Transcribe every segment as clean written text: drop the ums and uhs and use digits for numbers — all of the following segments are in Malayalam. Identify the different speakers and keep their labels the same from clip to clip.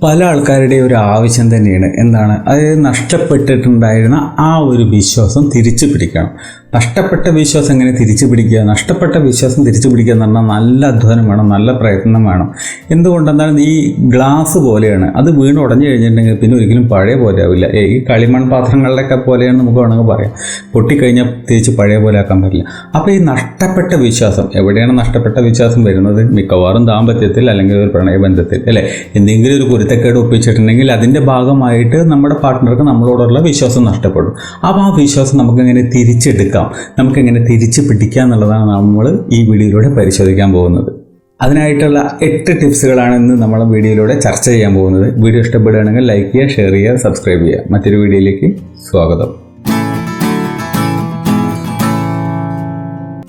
Speaker 1: പല ആൾക്കാരുടെയും ഒരു ആവശ്യം തന്നെയാണ്. എന്താണ്? അതായത് നഷ്ടപ്പെട്ടിട്ടുണ്ടായിരുന്ന ആ ഒരു വിശ്വാസം തിരിച്ചു പിടിക്കണം. നഷ്ടപ്പെട്ട വിശ്വാസം എങ്ങനെ തിരിച്ചു പിടിക്കുക? നഷ്ടപ്പെട്ട വിശ്വാസം തിരിച്ചു പിടിക്കുക എന്ന് പറഞ്ഞാൽ നല്ല അധ്വാനം വേണം, നല്ല പ്രയത്നം വേണം. എന്തുകൊണ്ടെന്നാൽ ഈ ഗ്ലാസ് പോലെയാണ്, അത് വീണ് ഉടഞ്ഞു കഴിഞ്ഞിട്ടുണ്ടെങ്കിൽ പിന്നെ ഒരിക്കലും പഴയ പോലെ ആവില്ല. ഈ കളിമൺ പാത്രങ്ങളുടെയൊക്കെ പോലെയാണ് നമുക്ക് വേണമെങ്കിൽ പറയാം. പൊട്ടിക്കഴിഞ്ഞാൽ തിരിച്ച് പഴയ പോലെ ആക്കാൻ പറ്റില്ല. അപ്പോൾ ഈ നഷ്ടപ്പെട്ട വിശ്വാസം, എവിടെയാണ് നഷ്ടപ്പെട്ട വിശ്വാസം വരുന്നത്? മിക്കവാറും ദാമ്പത്യത്തിൽ അല്ലെങ്കിൽ ഒരു പ്രണയബന്ധത്തിൽ, അല്ലേ? എന്തെങ്കിലും ഒരു കുരുത്തക്കേട് ഒപ്പിച്ചിട്ടുണ്ടെങ്കിൽ അതിൻ്റെ ഭാഗമായിട്ട് നമ്മുടെ പാർട്ട്ണർക്ക് നമ്മളോടുള്ള വിശ്വാസം നഷ്ടപ്പെടും. അപ്പോൾ ആ വിശ്വാസം നമുക്കെങ്ങനെ തിരിച്ചെടുക്കാം, നമുക്കെങ്ങനെ തിരിച്ചു പിടിക്കുക എന്നുള്ളതാണ് നമ്മൾ ഈ വീഡിയോയിലൂടെ പരിശോധിക്കാൻ പോകുന്നത്. അതിനായിട്ടുള്ള 8 ടിപ്സുകളാണ് ഇന്ന് നമ്മൾ വീഡിയോയിലൂടെ ചർച്ച ചെയ്യാൻ പോകുന്നത്. വീഡിയോ ഇഷ്ടപ്പെടുകയാണെങ്കിൽ ലൈക്ക് ചെയ്യുക, ഷെയർ ചെയ്യുക, സബ്സ്ക്രൈബ് ചെയ്യുക. മറ്റൊരു വീഡിയോയിലേക്ക് സ്വാഗതം.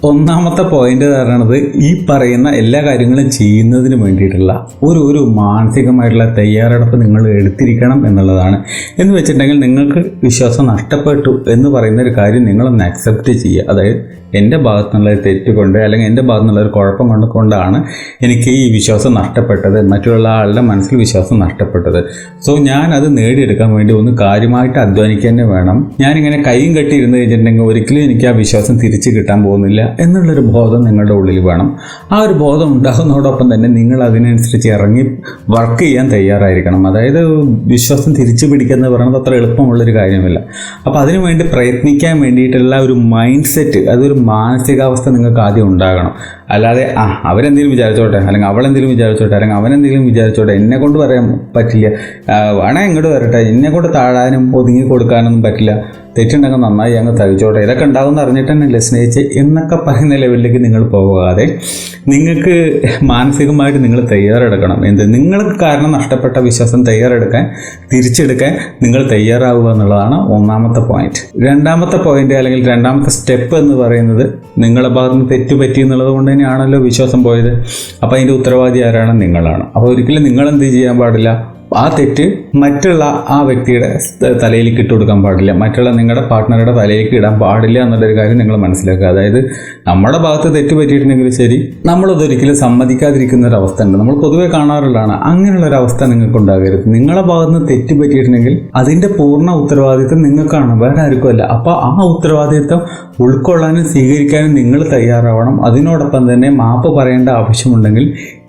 Speaker 1: ഒന്നാമത്തെ പോയിന്റ് പറയുന്നത്, ഈ പറയുന്ന എല്ലാ കാര്യങ്ങളും ചെയ്യുന്നതിന് വേണ്ടിയിട്ടുള്ള ഒരു മാനസികമായിട്ടുള്ള തയ്യാറെടുപ്പ് നിങ്ങൾ എടുത്തിരിക്കണം എന്നുള്ളതാണ്. എന്ന് വെച്ചിട്ടുണ്ടെങ്കിൽ നിങ്ങൾക്ക് വിശ്വാസം നഷ്ടപ്പെട്ടു എന്ന് പറയുന്ന ഒരു കാര്യം നിങ്ങളൊന്ന് അക്സെപ്റ്റ് ചെയ്യുക. അതായത് എൻ്റെ ഭാഗത്തുനിന്നുള്ള തെറ്റ് കൊണ്ട് അല്ലെങ്കിൽ എൻ്റെ ഭാഗത്തുനിന്നുള്ള ഒരു കുഴപ്പം കൊണ്ടാണ് എനിക്ക് ഈ വിശ്വാസം നഷ്ടപ്പെട്ടത്, മറ്റുള്ള ആളുടെ മനസ്സിൽ വിശ്വാസം നഷ്ടപ്പെട്ടത്. സോ ഞാനത് നേടിയെടുക്കാൻ വേണ്ടി ഒന്ന് കാര്യമായിട്ട് അധ്വാനിക്കുക തന്നെ വേണം. ഞാനിങ്ങനെ കൈയും കെട്ടി ഇരുന്ന് കഴിഞ്ഞിട്ടുണ്ടെങ്കിൽ ഒരിക്കലും എനിക്ക് ആ വിശ്വാസം തിരിച്ച് കിട്ടാൻ പോകുന്നില്ല എന്നുള്ളൊരു ബോധം നിങ്ങളുടെ ഉള്ളിൽ വേണം. ആ ഒരു ബോധം ഉണ്ടാകുന്നതോടൊപ്പം തന്നെ നിങ്ങൾ അതിനനുസരിച്ച് ഇറങ്ങി വർക്ക് ചെയ്യാൻ തയ്യാറായിരിക്കണം. അതായത് വിശ്വാസം തിരിച്ചു പിടിക്കുക എന്ന് പറയുന്നത് അത്ര എളുപ്പമുള്ളൊരു കാര്യമല്ല. അപ്പോൾ അതിനു വേണ്ടി പ്രയത്നിക്കാൻ വേണ്ടിയിട്ടുള്ള ഒരു മൈൻഡ് സെറ്റ്, അതൊരു മാനസികാവസ്ഥ നിങ്ങൾക്ക് ആദ്യം ഉണ്ടാകണം. അല്ലാതെ അവരെന്തെങ്കിലും വിചാരിച്ചോട്ടെ, അല്ലെങ്കിൽ അവളെന്തെങ്കിലും വിചാരിച്ചോട്ടെ, അല്ലെങ്കിൽ അവനെന്തെങ്കിലും വിചാരിച്ചോട്ടെ, എന്നെ കൊണ്ട് പറയാൻ പറ്റില്ല, വേണേ ഇങ്ങോട്ട് വരട്ടെ, എന്നെ കൊണ്ട് താഴാനും ഒതുങ്ങി കൊടുക്കാനൊന്നും പറ്റില്ല, തെറ്റുണ്ടെങ്കിൽ നന്നായി അങ്ങ് തയ്ച്ചോട്ടെ, ഇതൊക്കെ ഉണ്ടാകുമെന്ന് അറിഞ്ഞിട്ട് തന്നെയല്ലേ സ്നേഹിച്ച് എന്നൊക്കെ പറയുന്ന ലെവലിലേക്ക് നിങ്ങൾ പോകാതെ നിങ്ങൾക്ക് മാനസികമായിട്ട് നിങ്ങൾ തയ്യാറെടുക്കണം. നിങ്ങൾക്ക് കാരണം നഷ്ടപ്പെട്ട വിശ്വാസം തിരിച്ചെടുക്കാൻ നിങ്ങൾ തയ്യാറാവുക എന്നുള്ളതാണ് ഒന്നാമത്തെ പോയിന്റ്. രണ്ടാമത്തെ പോയിന്റ് അല്ലെങ്കിൽ രണ്ടാമത്തെ സ്റ്റെപ്പ് എന്ന് പറയുന്നത്, നിങ്ങളുടെ ഭാഗത്ത് നിന്ന് തെറ്റുപറ്റി എന്നുള്ളത് കൊണ്ട് തന്നെയാണല്ലോ വിശ്വാസം പോയത്. അപ്പോൾ അതിൻ്റെ ഉത്തരവാദി ആരാണ്? നിങ്ങളാണ്. അപ്പോൾ ഒരിക്കലും നിങ്ങളെന്ത് ചെയ്യാൻ പാടില്ല, ആ തെറ്റ് മറ്റുള്ള ആ വ്യക്തിയുടെ തലയിലേക്ക് ഇട്ട് കൊടുക്കാൻ പാടില്ല, മറ്റുള്ള നിങ്ങളുടെ പാർട്ട്ണറുടെ തലയിലേക്ക് ഇടാൻ പാടില്ല എന്നുള്ളൊരു കാര്യം നിങ്ങൾ മനസ്സിലാക്കുക. അതായത് നമ്മുടെ ഭാഗത്ത് തെറ്റ് പറ്റിയിട്ടുണ്ടെങ്കിൽ ശരി, നമ്മളതൊരിക്കലും സമ്മതിക്കാതിരിക്കുന്ന ഒരു അവസ്ഥ ഉണ്ട്, നമ്മൾ പൊതുവെ കാണാറുള്ളതാണ്. അങ്ങനെയുള്ളൊരവസ്ഥ നിങ്ങൾക്ക് ഉണ്ടാകരുത്. നിങ്ങളുടെ ഭാഗത്ത് നിന്ന് തെറ്റ് പറ്റിയിട്ടുണ്ടെങ്കിൽ അതിൻ്റെ പൂർണ്ണ ഉത്തരവാദിത്വം നിങ്ങൾക്കാണ്, വേറെ ആർക്കുമല്ല. അപ്പോൾ ആ ഉത്തരവാദിത്വം ഉൾക്കൊള്ളാനും സ്വീകരിക്കാനും നിങ്ങൾ തയ്യാറാവണം. അതിനോടൊപ്പം തന്നെ മാപ്പ് പറയേണ്ട ആവശ്യമുണ്ടെങ്കിൽ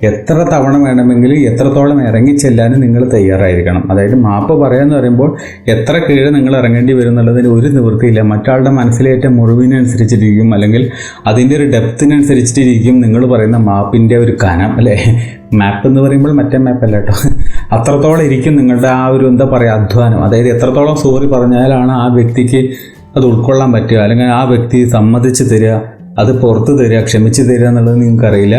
Speaker 1: എത്ര തവണ വേണമെങ്കിലും എത്രത്തോളം ഇറങ്ങിച്ചെല്ലാനും നിങ്ങൾ തയ്യാറായിരിക്കണം. അതായത് മാപ്പ് പറയാന്ന് പറയുമ്പോൾ എത്ര കീഴ് നിങ്ങൾ ഇറങ്ങേണ്ടി വരും എന്നുള്ളതിന് ഒരു നിവൃത്തിയില്ല. മറ്റാളുടെ മനസ്സിലേറ്റ മുറിവിനനുസരിച്ചിരിക്കും, അല്ലെങ്കിൽ അതിൻ്റെ ഒരു ഡെപ്തിനനുസരിച്ചിട്ടിരിക്കും നിങ്ങൾ പറയുന്ന മാപ്പിൻ്റെ ഒരു കനം, അല്ലേ? മാപ്പ് എന്ന് പറയുമ്പോൾ മറ്റേ മാപ്പല്ല കേട്ടോ. അത്രത്തോളം ഇരിക്കും നിങ്ങളുടെ ആ ഒരു എന്താ പറയുക അധ്വാനം. അതായത് എത്രത്തോളം സോറി പറഞ്ഞാലാണ് ആ വ്യക്തിക്ക് അത് ഉൾക്കൊള്ളാൻ പറ്റുക, അല്ലെങ്കിൽ ആ വ്യക്തി സമ്മതിച്ച് തരിക, അത് പുറത്ത് തരിക, ക്ഷമിച്ച് തരിക എന്നുള്ളത് നിങ്ങൾക്കറിയില്ല,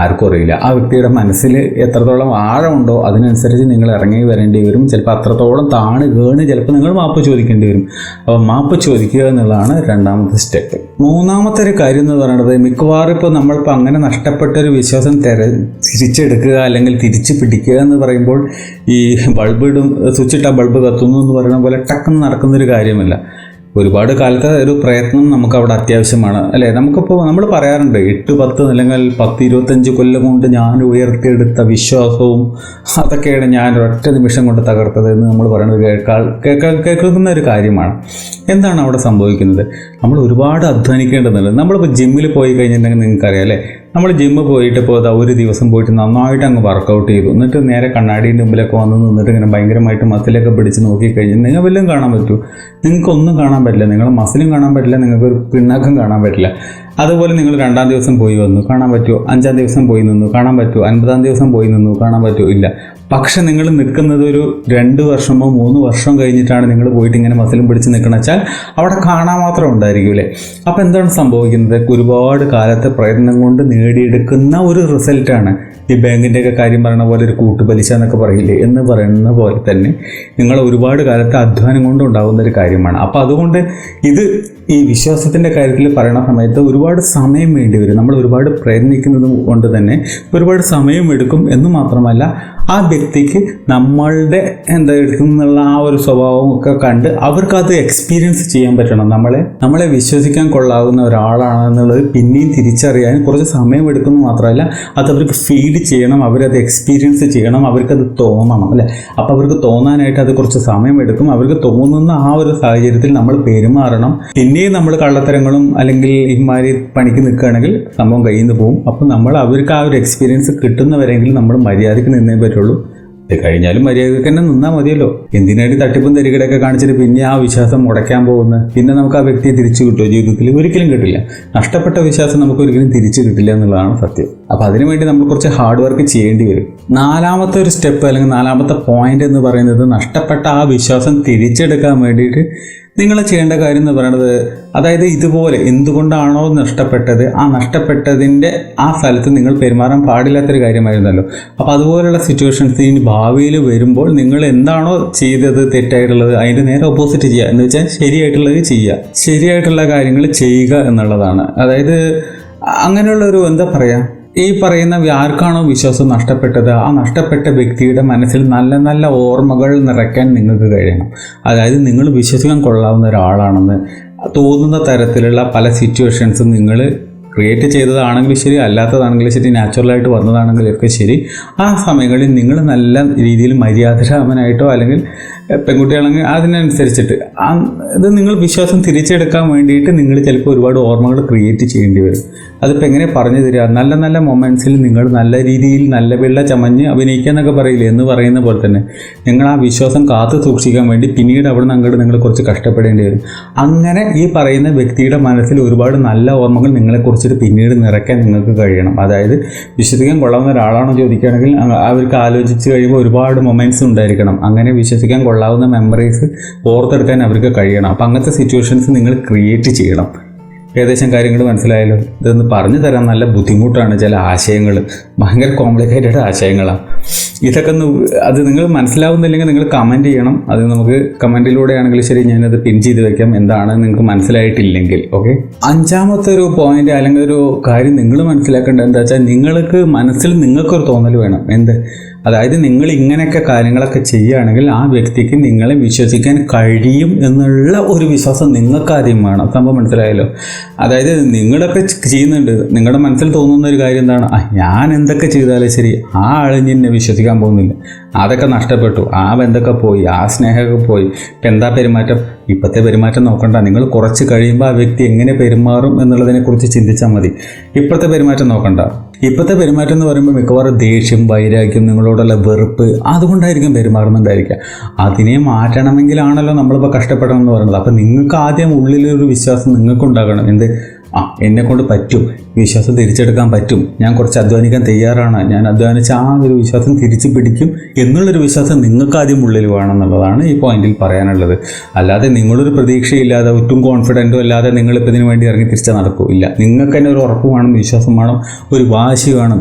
Speaker 1: ആർക്കും അറിയില്ല. ആ വ്യക്തിയുടെ മനസ്സിൽ എത്രത്തോളം ആഴമുണ്ടോ അതിനനുസരിച്ച് നിങ്ങൾ ഇറങ്ങി വരേണ്ടി വരും. ചിലപ്പോൾ അത്രത്തോളം താണ് കേണ് ചിലപ്പോൾ നിങ്ങൾ മാപ്പ് ചോദിക്കേണ്ടി വരും. അപ്പോൾ മാപ്പ് ചോദിക്കുക എന്നുള്ളതാണ് രണ്ടാമത്തെ സ്റ്റെപ്പ്. മൂന്നാമത്തെ ഒരു കാര്യം എന്ന് പറയുന്നത്, മിക്കവാറും ഇപ്പോൾ നമ്മളിപ്പോൾ അങ്ങനെ നഷ്ടപ്പെട്ടൊരു വിശ്വാസം തിരിച്ചെടുക്കുക അല്ലെങ്കിൽ തിരിച്ചു പിടിക്കുക എന്ന് പറയുമ്പോൾ ഈ സ്വിച്ച് ഇട്ട ബൾബ് കത്തുന്നു എന്ന് പറയുന്ന പോലെ ടക്കെന്ന് നടക്കുന്നൊരു കാര്യമല്ല. ഒരുപാട് കാലത്തെ ഒരു പ്രയത്നം നമുക്ക് അവിടെ അത്യാവശ്യമാണ്, അല്ലേ? നമ്മൾ പറയാറുണ്ട് 8-10 അല്ലെങ്കിൽ 10-25 കൊല്ലം കൊണ്ട് ഞാൻ ഉയർത്തിയെടുത്ത വിശ്വാസവും അതൊക്കെയാണ് ഞാൻ ഒറ്റ നിമിഷം കൊണ്ട് തകർത്തത് എന്ന് നമ്മൾ പറയുന്നത് കേൾക്കുന്ന ഒരു കാര്യമാണ്. എന്താണ് അവിടെ സംഭവിക്കുന്നത്? നമ്മൾ ഒരുപാട് അധ്വാനിക്കേണ്ടതുണ്ട്. നമ്മളിപ്പോൾ ജിമ്മിൽ പോയി കഴിഞ്ഞിട്ടുണ്ടെങ്കിൽ നിങ്ങൾക്കറിയാം, അല്ലേ? നമ്മൾ ജിമ്മ് പോയിട്ട് ഒരു ദിവസം പോയിട്ട് നന്നായിട്ട് അങ്ങ് വർക്കൗട്ട് ചെയ്തു, എന്നിട്ട് നേരെ കണ്ണാടിൻ്റെ മുമ്പിലൊക്കെ വന്ന് നിന്നിട്ട് ഇങ്ങനെ ഭയങ്കരമായിട്ട് മസിലൊക്കെ പിടിച്ച് നോക്കിക്കഴിഞ്ഞാൽ നിങ്ങൾ വല്ലതും കാണാൻ പറ്റുമോ? നിങ്ങൾക്കൊന്നും കാണാൻ പറ്റില്ല. നിങ്ങളുടെ മസിലും കാണാൻ പറ്റില്ല, നിങ്ങൾക്കൊരു പിണ്ണാക്കും കാണാൻ പറ്റില്ല. അതുപോലെ നിങ്ങൾ 2-ാം ദിവസം പോയി വന്നു, കാണാൻ പറ്റുമോ? 5-ാം ദിവസം പോയി നിന്നു, കാണാൻ പറ്റുമോ? 50-ാം ദിവസം പോയി നിന്നു, കാണാൻ പറ്റുമോ? ഇല്ല. പക്ഷെ നിങ്ങൾ നിൽക്കുന്നത് ഒരു 2 വർഷമോ 3 വർഷം കഴിഞ്ഞിട്ടാണ് നിങ്ങൾ പോയിട്ട് ഇങ്ങനെ മസിലും പിടിച്ച് നിൽക്കണം വെച്ചാൽ അവിടെ കാണാൻ മാത്രം ഉണ്ടായിരിക്കും, അല്ലേ? അപ്പോൾ എന്താണ് സംഭവിക്കുന്നത്? ഒരുപാട് കാലത്തെ പ്രയത്നം കൊണ്ട് നേടിയെടുക്കുന്ന ഒരു റിസൾട്ടാണ് ഈ ബാങ്കിൻ്റെയൊക്കെ കാര്യം പറയുന്ന പോലെ ഒരു കൂട്ടുപലിശ എന്നൊക്കെ പറയില്ലേ, എന്ന് പറയുന്ന പോലെ തന്നെ നിങ്ങൾ ഒരുപാട് കാലത്തെ അധ്വാനം കൊണ്ട് ഉണ്ടാകുന്ന ഒരു കാര്യമാണ്. അപ്പോൾ അതുകൊണ്ട് ഇത് ഈ വിശ്വാസത്തിൻ്റെ കാര്യത്തിൽ പറയുന്ന സമയത്ത് ഒരുപാട് ഒരുപാട് സമയം വേണ്ടി വരും. നമ്മൾ ഒരുപാട് പ്രയത്നിക്കുന്നത് കൊണ്ട് തന്നെ ഒരുപാട് സമയം എടുക്കും എന്ന് മാത്രമല്ല ആ വ്യക്തിക്ക് നമ്മളുടെ എടുക്കുന്നുള്ള ആ ഒരു സ്വഭാവം ഒക്കെ കണ്ട് അവർക്കത് എക്സ്പീരിയൻസ് ചെയ്യാൻ പറ്റണം. നമ്മളെ വിശ്വസിക്കാൻ കൊള്ളാവുന്ന ഒരാളാണെന്നുള്ളത് പിന്നെയും തിരിച്ചറിയാൻ കുറച്ച് സമയം എടുക്കുന്നു മാത്രമല്ല അത് അവർക്ക് ഫീൽ ചെയ്യണം, അവരത് എക്സ്പീരിയൻസ് ചെയ്യണം, അവർക്കത് തോന്നണം അല്ലേ. അപ്പോൾ അവർക്ക് തോന്നാനായിട്ട് അത് കുറച്ച് സമയം എടുക്കും. അവർക്ക് തോന്നുന്ന ആ ഒരു സാഹചര്യത്തിൽ നമ്മൾ പെരുമാറണം. പിന്നെയും നമ്മൾ കള്ളത്തരങ്ങളും അല്ലെങ്കിൽ ഇമാരി പണിക്ക് നിൽക്കുകയാണെങ്കിൽ സംഭവം കയ്യിൽ നിന്ന് പോകും. അപ്പം അവർക്ക് ആ ഒരു എക്സ്പീരിയൻസ് കിട്ടുന്നവരെങ്കിലും നമ്മൾ മര്യാദയ്ക്ക് നിന്നേ പറ്റുള്ളൂ. ഇത് കഴിഞ്ഞാലും മര്യാദയ്ക്ക് തന്നെ നിന്നാൽ മതിയല്ലോ. എന്തിനായിട്ട് തട്ടിപ്പും തരികിടയൊക്കെ കാണിച്ചിട്ട് പിന്നെ ആ വിശ്വാസം മുടക്കാൻ പോകുന്നത്? പിന്നെ നമുക്ക് ആ വ്യക്തിയെ തിരിച്ചു കിട്ടുമോ? ജീവിതത്തിൽ ഒരിക്കലും കിട്ടില്ല. നഷ്ടപ്പെട്ട വിശ്വാസം നമുക്ക് ഒരിക്കലും തിരിച്ചു കിട്ടില്ല എന്നുള്ളതാണ് സത്യം. അപ്പോൾ അതിനുവേണ്ടി നമ്മൾ കുറച്ച് ഹാർഡ് വർക്ക് ചെയ്യേണ്ടി വരും. നാലാമത്തെ ഒരു സ്റ്റെപ്പ് അല്ലെങ്കിൽ നാലാമത്തെ പോയിന്റ് എന്ന് പറയുന്നത് നഷ്ടപ്പെട്ട ആ വിശ്വാസം തിരിച്ചെടുക്കാൻ വേണ്ടിയിട്ട് നിങ്ങൾ ചെയ്യേണ്ട കാര്യം എന്ന് പറയുന്നത്, അതായത് ഇതുപോലെ എന്തുകൊണ്ടാണോ നഷ്ടപ്പെട്ടത്, ആ നഷ്ടപ്പെട്ടതിൻ്റെ ആ സ്ഥലത്ത് നിങ്ങൾ പെരുമാറാൻ പാടില്ലാത്തൊരു കാര്യമായിരുന്നല്ലോ. അപ്പോൾ അതുപോലെയുള്ള സിറ്റുവേഷൻസ് ഇനി ഭാവിയിൽ വരുമ്പോൾ നിങ്ങൾ എന്താണോ ചെയ്തത് തെറ്റായിട്ടുള്ളത് അതിൻ്റെ നേരെ ഓപ്പോസിറ്റ് ചെയ്യുക എന്ന് വെച്ചാൽ ശരിയായിട്ടുള്ളത് ചെയ്യുക, ശരിയായിട്ടുള്ള കാര്യങ്ങൾ ചെയ്യുക എന്നുള്ളതാണ്. അതായത് അങ്ങനെയുള്ളൊരു ഈ പറയുന്ന ആർക്കാണോ വിശ്വാസം നഷ്ടപ്പെട്ടത് ആ നഷ്ടപ്പെട്ട വ്യക്തിയുടെ മനസ്സിൽ നല്ല നല്ല ഓർമ്മകൾ നിറയ്ക്കാൻ നിങ്ങൾക്ക് കഴിയണം. അതായത് നിങ്ങൾ വിശ്വസിക്കാൻ കൊള്ളാവുന്ന ഒരാളാണെന്ന് തോന്നുന്ന തരത്തിലുള്ള പല സിറ്റുവേഷൻസും നിങ്ങൾ ക്രിയേറ്റ് ചെയ്തതാണെങ്കിലും ശരി, അല്ലാത്തതാണെങ്കിലും ശരി, നാച്ചുറലായിട്ട് വന്നതാണെങ്കിലും ഒക്കെ ശരി, ആ സമയങ്ങളിൽ നിങ്ങൾ നല്ല രീതിയിൽ മര്യാദരാമനായിട്ടോ അല്ലെങ്കിൽ പെൺകുട്ടികളെങ്കിൽ അതിനനുസരിച്ചിട്ട് ഇത് നിങ്ങൾ വിശ്വാസം തിരിച്ചെടുക്കാൻ വേണ്ടിയിട്ട് നിങ്ങൾ ചിലപ്പോൾ ഒരുപാട് ഓർമ്മകൾ ക്രിയേറ്റ് ചെയ്യേണ്ടി വരും. അതിപ്പോൾ എങ്ങനെ പറഞ്ഞു തരിക? നല്ല നല്ല മൊമെൻറ്റ്സിൽ നിങ്ങൾ നല്ല രീതിയിൽ നല്ല വെള്ള ചമഞ്ഞ് അഭിനയിക്കുക എന്നൊക്കെ പറയില്ലേ, എന്ന് പറയുന്ന പോലെ തന്നെ നിങ്ങൾ ആ വിശ്വാസം കാത്തു സൂക്ഷിക്കാൻ വേണ്ടി പിന്നീട് അവിടെ നിന്ന് അങ്ങോട്ട് നിങ്ങൾ കുറച്ച് കഷ്ടപ്പെടേണ്ടി വരും. അങ്ങനെ ഈ പറയുന്ന വ്യക്തിയുടെ മനസ്സിൽ ഒരുപാട് നല്ല ഓർമ്മകൾ നിങ്ങളെക്കുറിച്ചിട്ട് പിന്നീട് നിറയ്ക്കാൻ നിങ്ങൾക്ക് കഴിയണം. അതായത് വിശ്വസിക്കാൻ കൊള്ളാവുന്ന ഒരാളാണോ ചോദിക്കുകയാണെങ്കിൽ അവർക്ക് ആലോചിച്ച് കഴിയുമ്പോൾ ഒരുപാട് മൊമെൻറ്റ്സ് ഉണ്ടായിരിക്കണം. അങ്ങനെ വിശ്വസിക്കാൻ കൊള്ളാവുന്ന മെമ്മറീസ് ഓർത്തെടുക്കാൻ അവർക്ക് കഴിയണം. അപ്പം അങ്ങനത്തെ സിറ്റുവേഷൻസ് നിങ്ങൾ ക്രിയേറ്റ് ചെയ്യണം. ഏകദേശം കാര്യങ്ങൾ മനസ്സിലായല്ലോ. ഇതൊന്ന് പറഞ്ഞു തരാൻ നല്ല ബുദ്ധിമുട്ടാണ്. ചില ആശയങ്ങൾ ഭയങ്കര കോംപ്ലിക്കേറ്റഡ് ആശയങ്ങളാണ്. ഇതൊക്കെ അത് നിങ്ങൾ മനസ്സിലാവുന്നില്ലെങ്കിൽ നിങ്ങൾ കമൻറ്റ് ചെയ്യണം. അത് നമുക്ക് കമൻറ്റിലൂടെ ആണെങ്കിൽ ശരി ഞാനത് പിൻ ചെയ്ത് വെക്കാം, എന്താണ് നിങ്ങൾക്ക് മനസ്സിലായിട്ടില്ലെങ്കിൽ. ഓക്കെ, അഞ്ചാമത്തെ ഒരു പോയിന്റ് അല്ലെങ്കിൽ ഒരു കാര്യം നിങ്ങൾ മനസ്സിലാക്കേണ്ടത് എന്താ വെച്ചാൽ, നിങ്ങൾക്ക് മനസ്സിൽ നിങ്ങൾക്കൊരു തോന്നൽ വേണം. അതായത് നിങ്ങൾ ഇങ്ങനെയൊക്കെ കാര്യങ്ങളൊക്കെ ചെയ്യുകയാണെങ്കിൽ ആ വ്യക്തിക്ക് നിങ്ങളെ വിശ്വസിക്കാൻ കഴിയും എന്നുള്ള ഒരു വിശ്വാസം നിങ്ങൾക്ക് ആദ്യം വേണം. സംഭവം മനസ്സിലായല്ലോ. അതായത് നിങ്ങളൊക്കെ ചെയ്യുന്നുണ്ട്, നിങ്ങളുടെ മനസ്സിൽ തോന്നുന്ന ഒരു കാര്യം എന്താണ്, ഞാൻ എന്തൊക്കെ ചെയ്താലും ശരി ആ ആളിഞ്ഞ് എന്നെ വിശ്വസിക്കാൻ പോകുന്നില്ല, അതൊക്കെ നഷ്ടപ്പെട്ടു, ആ ബന്ധമൊക്കെ പോയി, ആ സ്നേഹമൊക്കെ പോയി, ഇപ്പം എന്താ പെരുമാറ്റം? ഇപ്പോഴത്തെ പെരുമാറ്റം നോക്കണ്ട, നിങ്ങൾ കുറച്ച് കഴിയുമ്പോൾ ആ വ്യക്തി എങ്ങനെ പെരുമാറും എന്നുള്ളതിനെക്കുറിച്ച് ചിന്തിച്ചാൽ മതി. ഇപ്പോഴത്തെ പെരുമാറ്റം നോക്കണ്ട. ഇപ്പോഴത്തെ പെരുമാറ്റം എന്ന് പറയുമ്പോൾ മിക്കവാറും ദേഷ്യം, വൈരാഗ്യം, നിങ്ങളോടുള്ള വെറുപ്പ്, അതുകൊണ്ടായിരിക്കും പെരുമാറുന്നുണ്ടായിരിക്കുക. അതിനെ മാറ്റണമെങ്കിലാണല്ലോ നമ്മളിപ്പോൾ കഷ്ടപ്പെടണം എന്ന് പറയുന്നത്. അപ്പം നിങ്ങൾക്ക് ആദ്യം ഉള്ളിലൊരു വിശ്വാസം നിങ്ങൾക്കുണ്ടാകണം. എന്നെക്കൊണ്ട് പറ്റും, വിശ്വാസം തിരിച്ചെടുക്കാൻ പറ്റും, ഞാൻ കുറച്ച് അധ്വാനിക്കാൻ തയ്യാറാണ്, ഞാൻ അധ്വാനിച്ച് ആ ഒരു വിശ്വാസം തിരിച്ചു പിടിക്കും എന്നുള്ളൊരു വിശ്വാസം നിങ്ങൾക്ക് ആദ്യം ഉള്ളിൽ വേണം എന്നുള്ളതാണ് ഈ പോയിന്റിൽ പറയാനുള്ളത്. അല്ലാതെ നിങ്ങളൊരു പ്രതീക്ഷയില്ലാതെ ഒട്ടും കോൺഫിഡൻറ്റും അല്ലാതെ നിങ്ങളിപ്പോൾ ഇതിനു വേണ്ടി ഇറങ്ങി തിരിച്ചാൽ നടക്കില്ല. നിങ്ങൾക്ക് തന്നെ ഒരു ഉറപ്പ് വേണം, വിശ്വാസം വേണം, ഒരു വാശി വേണം.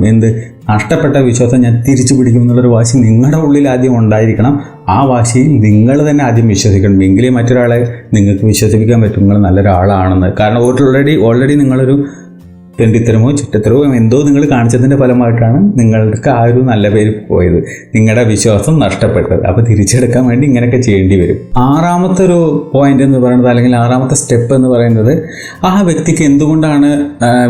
Speaker 1: നഷ്ടപ്പെട്ട വിശ്വാസം ഞാൻ തിരിച്ചു പിടിക്കും എന്നുള്ളൊരു വാശി നിങ്ങളുടെ ഉള്ളിൽ ആദ്യം ഉണ്ടായിരിക്കണം. ആ വാശിയിൽ നിങ്ങൾ തന്നെ ആദ്യം വിശ്വസിക്കണം. എങ്കിലേ മറ്റൊരാളെ നിങ്ങൾക്ക് വിശ്വസിപ്പിക്കാൻ പറ്റും നിങ്ങൾ നല്ലൊരാളാണെന്ന്. കാരണം ഓൾറെഡി നിങ്ങളൊരു തെണ്ടിത്തരമോ ചുറ്റത്തരമോ എന്തോ നിങ്ങൾ കാണിച്ചതിൻ്റെ ഫലമായിട്ടാണ് നിങ്ങൾക്ക് ആ ഒരു നല്ല പേര് പോയത്, നിങ്ങളുടെ വിശ്വാസം നഷ്ടപ്പെട്ടത്. അപ്പോൾ തിരിച്ചെടുക്കാൻ വേണ്ടി ഇങ്ങനെയൊക്കെ ചെയ്യേണ്ടി വരും. ആറാമത്തെ ഒരു പോയിന്റ് എന്ന് പറയുന്നത്, അല്ലെങ്കിൽ ആറാമത്തെ സ്റ്റെപ്പ് എന്ന് പറയുന്നത്, ആ വ്യക്തിക്ക് എന്തുകൊണ്ടാണ്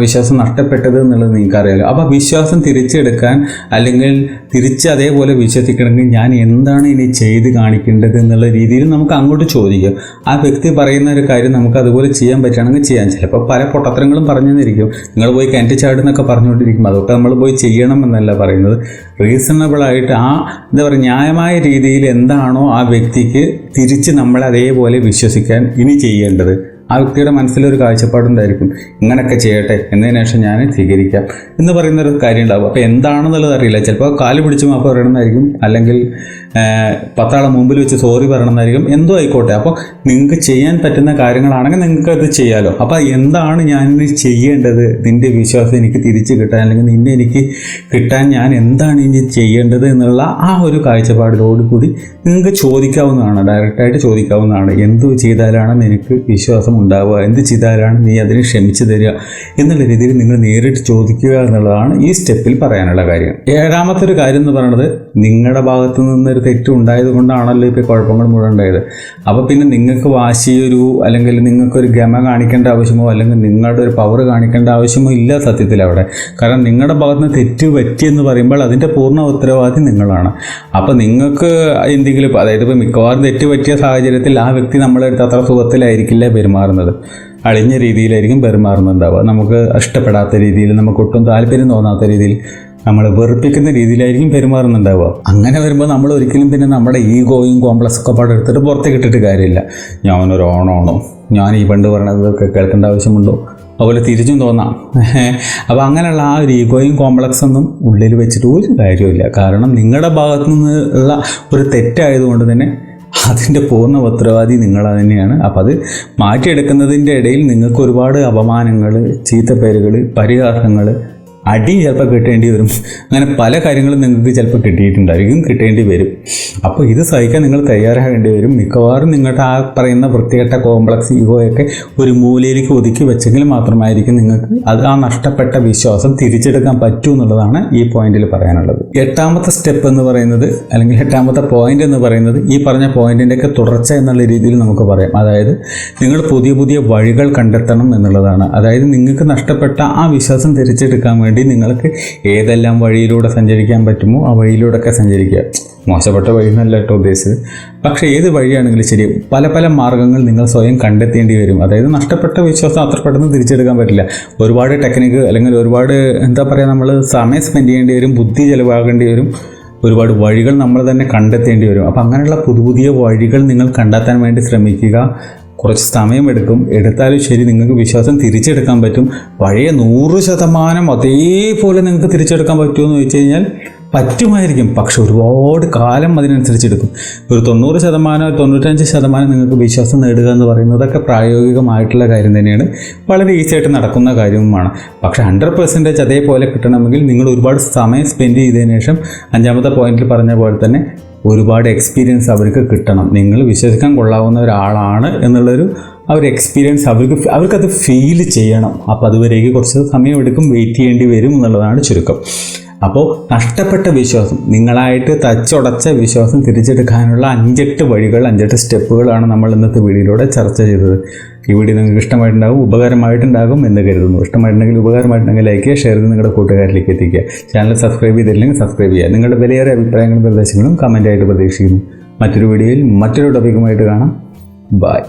Speaker 1: വിശ്വാസം നഷ്ടപ്പെട്ടത് എന്നുള്ളത് നിങ്ങൾക്കറിയാലോ. അപ്പോൾ വിശ്വാസം തിരിച്ചെടുക്കാൻ അല്ലെങ്കിൽ തിരിച്ച് അതേപോലെ വിശ്വസിക്കണമെങ്കിൽ ഞാൻ എന്താണ് ഇനി ചെയ്ത് കാണിക്കേണ്ടത് എന്നുള്ള രീതിയിൽ നമുക്ക് അങ്ങോട്ട് ചോദിക്കാം. ആ വ്യക്തി പറയുന്ന ഒരു കാര്യം നമുക്ക് അതുപോലെ ചെയ്യാൻ പറ്റുകയാണെങ്കിൽ ചെയ്യാൻ. ചിലപ്പോൾ പല പൊട്ടത്തരങ്ങളും പറഞ്ഞു തന്നിരിക്കും. നിങ്ങൾ പോയി കിണറ്റ് ചാടുന്നൊക്കെ പറഞ്ഞുകൊണ്ടിരിക്കും. അതൊക്കെ നമ്മൾ പോയി ചെയ്യണം എന്നല്ല പറയുന്നത്. റീസണബിളായിട്ട് ന്യായമായ രീതിയിൽ എന്താണോ ആ വ്യക്തിക്ക് തിരിച്ച് നമ്മളെ അതേപോലെ വിശ്വസിക്കാൻ ഇനി ചെയ്യേണ്ടത്, ആ വ്യക്തിയുടെ മനസ്സിലൊരു കാഴ്ചപ്പാടുണ്ടായിരിക്കും. ഇങ്ങനെയൊക്കെ ചെയ്യട്ടെ, എന്നതിന് ശേഷം ഞാൻ സ്വീകരിക്കാം എന്ന് പറയുന്നൊരു കാര്യം ഉണ്ടാകും. അപ്പോൾ എന്താണെന്നുള്ളത് അറിയില്ല. ചിലപ്പോൾ കാല് പിടിച്ച് മാപ്പ് പറയണമെന്നായിരിക്കും, അല്ലെങ്കിൽ 10 ആളെ മുമ്പിൽ വെച്ച് സോറി പറയണമെന്നായിരിക്കും, എന്തോ ആയിക്കോട്ടെ. അപ്പോൾ നിങ്ങൾക്ക് ചെയ്യാൻ പറ്റുന്ന കാര്യങ്ങളാണെങ്കിൽ നിങ്ങൾക്ക് അത് ചെയ്യാമല്ലോ. അപ്പോൾ എന്താണ് ഞാൻ ചെയ്യേണ്ടത്, നിൻ്റെ വിശ്വാസം എനിക്ക് തിരിച്ച് കിട്ടാൻ, അല്ലെങ്കിൽ നിന്നെ എനിക്ക് കിട്ടാൻ ഞാൻ എന്താണ് ഇനി ചെയ്യേണ്ടത് എന്നുള്ള ആ ഒരു കാഴ്ചപ്പാടിലോടുകൂടി നിങ്ങൾക്ക് ചോദിക്കാവുന്നതാണ്, ഡയറക്റ്റായിട്ട് ചോദിക്കാവുന്നതാണ്. എന്തു ചെയ്താലാണ് നിനക്ക് വിശ്വാസം ഉണ്ടാവുക, എന്ത് ചെയ്താലാണ് നീ അതിന് ക്ഷമിച്ചു തരിക എന്നുള്ള രീതിയിൽ നിങ്ങൾ നേരിട്ട് ചോദിക്കുക എന്നുള്ളതാണ് ഈ സ്റ്റെപ്പിൽ പറയാനുള്ള കാര്യം. ഏഴാമത്തെ ഒരു കാര്യം എന്ന് പറയുന്നത്, നിങ്ങളുടെ ഭാഗത്തു നിന്നൊരു തെറ്റ് ഉണ്ടായത് കൊണ്ടാണല്ലോ ഇപ്പോൾ കുഴപ്പങ്ങൾ മുഴുവൻ ഉണ്ടായത്. അപ്പോൾ പിന്നെ നിങ്ങൾക്ക് വാശിയൊരു അല്ലെങ്കിൽ നിങ്ങൾക്കൊരു ഗമ കാണിക്കേണ്ട ആവശ്യമോ അല്ലെങ്കിൽ നിങ്ങളുടെ ഒരു പവർ കാണിക്കേണ്ട ആവശ്യമോ ഇല്ല സത്യത്തിൽ അവിടെ. കാരണം നിങ്ങളുടെ ഭാഗത്ത് നിന്ന് തെറ്റ് പറ്റിയെന്ന് പറയുമ്പോൾ അതിൻ്റെ പൂർണ്ണ ഉത്തരവാദി നിങ്ങളാണ്. അപ്പോൾ നിങ്ങൾക്ക് എന്തെങ്കിലും, അതായത് ഇപ്പോൾ മിക്കവാറും തെറ്റ് പറ്റിയ സാഹചര്യത്തിൽ ആ വ്യക്തി നമ്മളെടുത്ത് അത്ര സുഖത്തിലായിരിക്കില്ല പെരുമാറുന്നത്, അളിഞ്ഞ രീതിയിലായിരിക്കും പെരുമാറുന്നുണ്ടാവുക. നമുക്ക് ഇഷ്ടപ്പെടാത്ത രീതിയിൽ, നമുക്ക് ഒട്ടും താല്പര്യം തോന്നാത്ത രീതിയിൽ, നമ്മൾ വെറുപ്പിക്കുന്ന രീതിയിലായിരിക്കും പെരുമാറുന്നുണ്ടാവുക. അങ്ങനെ വരുമ്പോൾ നമ്മൾ ഒരിക്കലും പിന്നെ നമ്മുടെ ഈഗോയും കോംപ്ലക്സൊക്കെ പാടെ എടുത്തിട്ട് പുറത്തേക്ക് ഇട്ടിട്ട് കാര്യമില്ല. ഞാനൊരു ഓണാണോ, ഞാൻ ഈ പണ്ട് പറഞ്ഞതൊക്കെ കേൾക്കേണ്ട ആവശ്യമുണ്ടോ, അതുപോലെ തിരിച്ചും തോന്നാം. അപ്പോൾ അങ്ങനെയുള്ള ആ ഒരു ഈഗോയും കോംപ്ലക്സൊന്നും ഉള്ളിൽ വെച്ചിട്ട് ഒരു കാര്യമില്ല. കാരണം നിങ്ങളുടെ ഭാഗത്തു നിന്നുള്ള ഒരു തെറ്റായതുകൊണ്ട് തന്നെ അതിൻ്റെ പൂർണ്ണ ഉത്തരവാദി നിങ്ങൾ തന്നെയാണ്. അപ്പോൾ അത് മാറ്റിയെടുക്കുന്നതിൻ്റെ ഇടയിൽ നിങ്ങൾക്ക് ഒരുപാട് അപമാനങ്ങൾ, ചീത്തപ്പേരുകൾ, പരിഹാസങ്ങൾ, അടി ചിലപ്പോൾ കിട്ടേണ്ടി വരും. അങ്ങനെ പല കാര്യങ്ങളും നിങ്ങൾക്ക് ചിലപ്പോൾ കിട്ടിയിട്ടുണ്ടായിരിക്കും, കിട്ടേണ്ടി വരും. അപ്പോൾ ഇത് സഹിക്കാൻ നിങ്ങൾ തയ്യാറാകേണ്ടി വരും. മിക്കവാറും നിങ്ങളുടെ ആ പറയുന്ന വൃത്തികെട്ട കോംപ്ലക്സ് ഈഗോയൊക്കെ ഒരു മൂലയിലേക്ക് ഒതുക്കി വെച്ചെങ്കിൽ മാത്രമായിരിക്കും നിങ്ങൾക്ക് അത് ആ നഷ്ടപ്പെട്ട വിശ്വാസം തിരിച്ചെടുക്കാൻ പറ്റൂ എന്നുള്ളതാണ് ഈ പോയിന്റിൽ പറയാനുള്ളത്. എട്ടാമത്തെ സ്റ്റെപ്പ് എന്ന് പറയുന്നത്, അല്ലെങ്കിൽ എട്ടാമത്തെ പോയിന്റ് എന്ന് പറയുന്നത്, ഈ പറഞ്ഞ പോയിന്റിൻ്റെയൊക്കെ തുടർച്ച എന്നുള്ള രീതിയിൽ നമുക്ക് പറയാം. അതായത് നിങ്ങൾ പുതിയ പുതിയ വഴികൾ കണ്ടെത്തണം എന്നുള്ളതാണ്. അതായത് നിങ്ങൾക്ക് നഷ്ടപ്പെട്ട ആ വിശ്വാസം തിരിച്ചെടുക്കാൻ വേണ്ടി നിങ്ങൾക്ക് ഏതെല്ലാം വഴിയിലൂടെ സഞ്ചരിക്കാൻ പറ്റുമോ ആ വഴിയിലൂടെയൊക്കെ സഞ്ചരിക്കുക. മോശപ്പെട്ട വഴി എന്നല്ല കേട്ടോ ഉദ്ദേശിച്ചത്. പക്ഷേ ഏത് വഴിയാണെങ്കിലും ശരി, പല പല മാർഗ്ഗങ്ങൾ നിങ്ങൾ സ്വയം കണ്ടെത്തേണ്ടി വരും. അതായത് നഷ്ടപ്പെട്ട വിശ്വാസം അത്ര പെട്ടെന്ന് തിരിച്ചെടുക്കാൻ പറ്റില്ല. ഒരുപാട് ടെക്നിക്ക് അല്ലെങ്കിൽ ഒരുപാട് എന്താ പറയുക, നമ്മൾ സമയം സ്പെൻഡ് ചെയ്യേണ്ടി വരും, ബുദ്ധി ചിലവാകേണ്ടി വരും, ഒരുപാട് വഴികൾ നമ്മൾ തന്നെ കണ്ടെത്തേണ്ടി വരും. അപ്പോൾ അങ്ങനെയുള്ള പുതിയ വഴികൾ നിങ്ങൾ കണ്ടെത്താൻ വേണ്ടി ശ്രമിക്കുക. കുറച്ച് സമയമെടുക്കും, എടുത്താലും ശരി നിങ്ങൾക്ക് വിശ്വാസം തിരിച്ചെടുക്കാൻ പറ്റും. പഴയ 100% അതേപോലെ നിങ്ങൾക്ക് തിരിച്ചെടുക്കാൻ പറ്റുമെന്ന് ചോദിച്ചു കഴിഞ്ഞാൽ പറ്റുമായിരിക്കും. പക്ഷെ ഒരുപാട് കാലം അതിനനുസരിച്ചെടുക്കും. ഒരു 90%, 95% നിങ്ങൾക്ക് വിശ്വാസം നേടുക എന്ന് പറയുന്നതൊക്കെ പ്രായോഗികമായിട്ടുള്ള കാര്യം തന്നെയാണ്, വളരെ ഈസി ആയിട്ട് നടക്കുന്ന കാര്യവുമാണ്. പക്ഷേ 100% അതേപോലെ കിട്ടണമെങ്കിൽ നിങ്ങൾ ഒരുപാട് സമയം സ്പെൻഡ് ചെയ്തതിനു ശേഷം, അഞ്ചാമത്തെ പോയിന്റിൽ പറഞ്ഞ പോലെ തന്നെ ഒരുപാട് എക്സ്പീരിയൻസ് അവർക്ക് കിട്ടണം. നിങ്ങൾ വിശ്വസിക്കാൻ കൊള്ളാവുന്ന ഒരാളാണ് എന്നുള്ളൊരു ആ ഒരു എക്സ്പീരിയൻസ് അവർക്കത് ഫീൽ ചെയ്യണം. അപ്പോൾ അതുവരേക്ക് കുറച്ച് സമയമെടുക്കും, വെയിറ്റ് ചെയ്യേണ്ടി വരും എന്നുള്ളതാണ് ചുരുക്കം. അപ്പോൾ നഷ്ടപ്പെട്ട വിശ്വാസം, നിങ്ങളായിട്ട് തച്ചുടച്ച വിശ്വാസം തിരിച്ചെടുക്കാനുള്ള 5-8 വഴികൾ, 5-8 സ്റ്റെപ്പുകളാണ് നമ്മൾ ഇന്നത്തെ വീഡിയോയിലൂടെ ചർച്ച ചെയ്തത്. ഈ വീഡിയോ നിങ്ങൾക്ക് ഇഷ്ടമായിട്ടുണ്ടാകും, ഉപകാരമായിട്ടുണ്ടാകും എന്ന് കരുതുന്നു. ഇഷ്ടമായിട്ടുണ്ടെങ്കിൽ, ഉപകാരമായിട്ടുണ്ടെങ്കിൽ ലൈക്ക് ചെയ്യുക, ഷെയർ ചെയ്ത് നിങ്ങളുടെ കൂട്ടുകാരിലേക്ക് എത്തിക്കുക. ചാനൽ സബ്സ്ക്രൈബ് ചെയ്തില്ലെങ്കിൽ സബ്സ്ക്രൈബ് ചെയ്യുക. നിങ്ങളുടെ വിലയേറിയ അഭിപ്രായങ്ങളും നിർദ്ദേശങ്ങളും കമൻറ്റായിട്ട് പ്രതീക്ഷിക്കുന്നു. മറ്റൊരു വീഡിയോയിൽ മറ്റൊരു ടോപ്പിക്കുമായിട്ട് കാണാം. ബൈ.